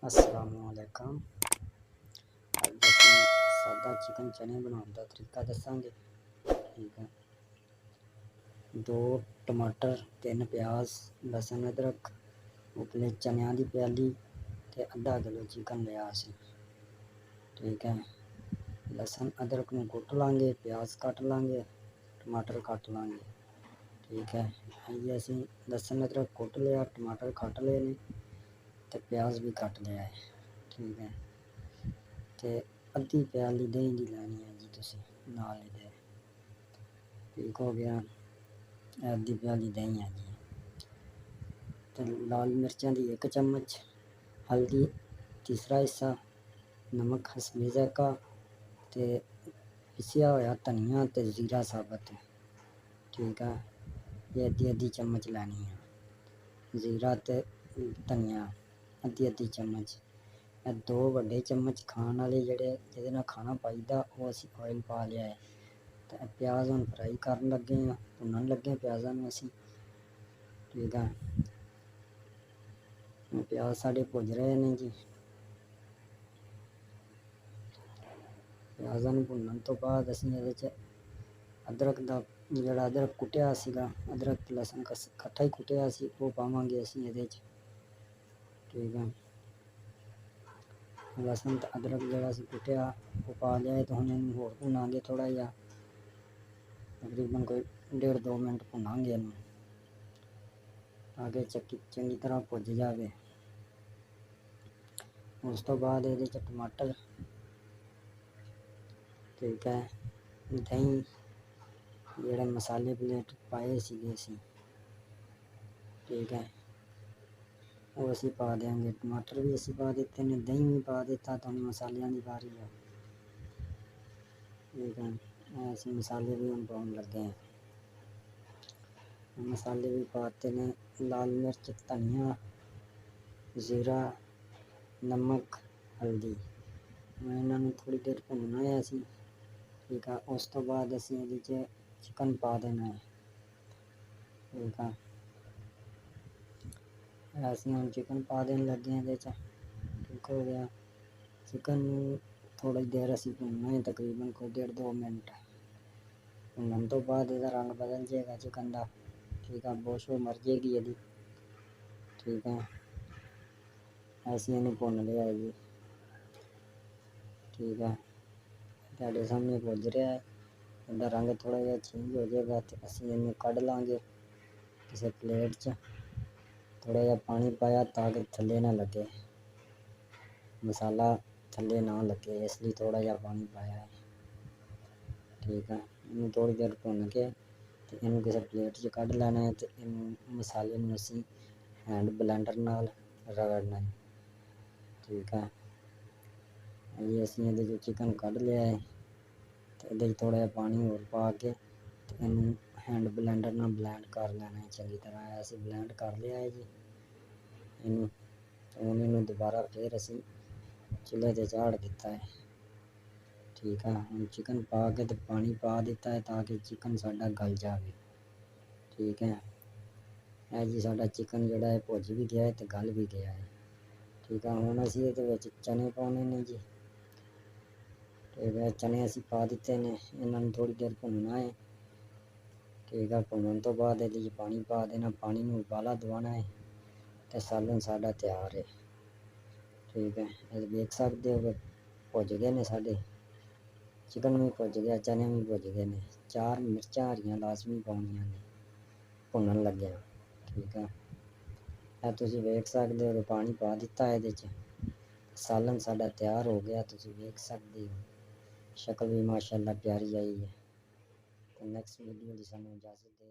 अस्सलामुअलैकुम। अज असीं सादा चिकन चने बनाने का तरीका दसांगे। ठीक है, 2 टमाटर, 3 प्याज, लसन, अदरक, उपले चनिया की प्याली ते अद्धा किलो चिकन लिया असीं। ठीक है, लसन अदरक नूं कुट लांगे, प्याज कट लांगे, टमाटर कट लांगे। ठीक है, ये असीं लसन अदरक कुट लिया, टमाटर कट लए ने ते प्याज भी कट लिया है। ठीक है, तो अद्धी प्याली दही की लैनी है जी तुसीं नाल इहदे। ठीक हो गया, अद्धी प्याली दही है जी। तो लाल मिर्चां दी 1 चम्मच, हल्दी तीसरा हिस्सा, नमक हसबे ज़ायका ते पिसिया होया धनिया ते जीरा साबत। ठीक है, ये अद्धी चम्मच लैनी है। जीरा ते धनिया अद्धी चम्मच। 2 वड्डे चम्मच खाण वाले जिहदे नाल खाना पाईदा वो असीं ऑयल पा लिया है। तो प्याज हम फ्राई करन लगे हैं, भुनन लगे हैं प्याज़ां नूं असीं। ठीक है, प्याज साडे भुज रहे हैं जी। प्याज़ां नूं भुनन तो बाद असीं इहदे च अदरक दा जिहड़ा अदरक कुटिया सीगा, अदरक ते लसन इकट्ठा ही कुटिया सी वो पावांगे असीं इहदे च। ठीक है, लसन ते अदरक जिहड़ा असीं कुटिया वो पा लिया है। तो हुण इहनूं होर भुनांगे थोड़ा जिहा, तकरीबन कोई 1.5-2 मिनट भुनांगे इहनूं ताकि चंगी तरह भुज जाए। उस तो बाद इहदे च टमाटर, ठीक है, दही, जिहड़े मसाले प्लेट पाए सीगे असीं, ठीक है, वो असीं पा देंगे। टमाटर भी असीं पा दिते ने, दही भी पा दिता। तो हुण मसालियां दी बारी है। ठीक है, असीं मसाले भी हुण पाउण लगे हैं। मसाले भी पाते ने, लाल मिर्च, धनिया, जीरा, नमक, हल्दी। इन्हां नूं थोड़ी देर भुनना है असीं। ठीक है, उस तो बाद असीं इहदे च चिकन पा देना है। ठीक है, असीं हुण चिकन पा देन लगे हैं इहदे च। ठीक हो गया, चिकन नूं थोड़ी देर असीं भुनना है, तकरीबन कोई 1.5-2 मिनट। भुनन तो बाद इहदा रंग बदल जाएगा चिकन का। ठीक है, बुश मर जाएगी इहदी। ठीक है, असीं इहनूं भुन लिया है जी। ठीक है, तुहाडे सामने भुज रहा है। इहदा रंग थोड़ा जिहा चेंज हो जाएगा तो असीं इहनूं कढ लांगे किसी प्लेट च। थोड़ा जिहा पानी पाया ताकि थल्ले ना लगे, मसाला थल्ले ना लगे, इसलिए थोड़ा जिहा पानी पाया है। ठीक है, इन्हूं थोड़ी देर भुन के ते इन्हूं किसी प्लेट च कढ लैना है। तो इन्हूं मसाले नूं असीं हैंड ब्लैंडर नाल रगड़ना है। ठीक है, ये असीं इहदे चों चिकन कढ लिया है। तो इहदे च थोड़ा जिहा पानी होर पा के ते इन्हूं हैंड ब्लैंडर नाल ब्लैंड कर लेना है चंगी तरह। असीं ब्लैंड कर लिया है जी इन्हूं। हुण इन्हूं दोबारा फिर असीं चुल्हे ते चाढ़ दिता है। ठीक है, हम चिकन पा के तो पानी पा दिता है ताकि चिकन साडा गल जाए। ठीक है, यह जी साडा चिकन जिहड़ा है भुज भी गया है तो गल भी गया है। ठीक है, हुण असीं इहदे विच चने पाउणे ने जी। ठीक है, चने असीं पा दिते ने, इन्हां नूं थोड़ी देर भुनना है। ठीक है, भुनन तो बाद इहदे च पानी पा देना, पानी नूं उबाला दवाना है तो सालन साडा तैयार है। ठीक है, इह देख सकदे हो कि भुज गए ने साडे, चिकन भी भुज गया, चने भी भुज गए ने। 4 मिर्चां हरियां लाजमी पाउणियां ने भुनन लग्गिआं। ठीक है, ਇਹ ਤੁਸੀਂ ਵੇਖ ਸਕਦੇ ਹੋ कि पानी पा दिता है ਇਹਦੇ 'ਚ। सालन साडा तैयार हो गया, ਤੁਸੀਂ ਵੇਖ ਸਕਦੇ ਹੋ। शक्ल भी माशाअल्लाह प्यारी आई है। तो नैक्सट वीडियो की सानू इजाज़त दे।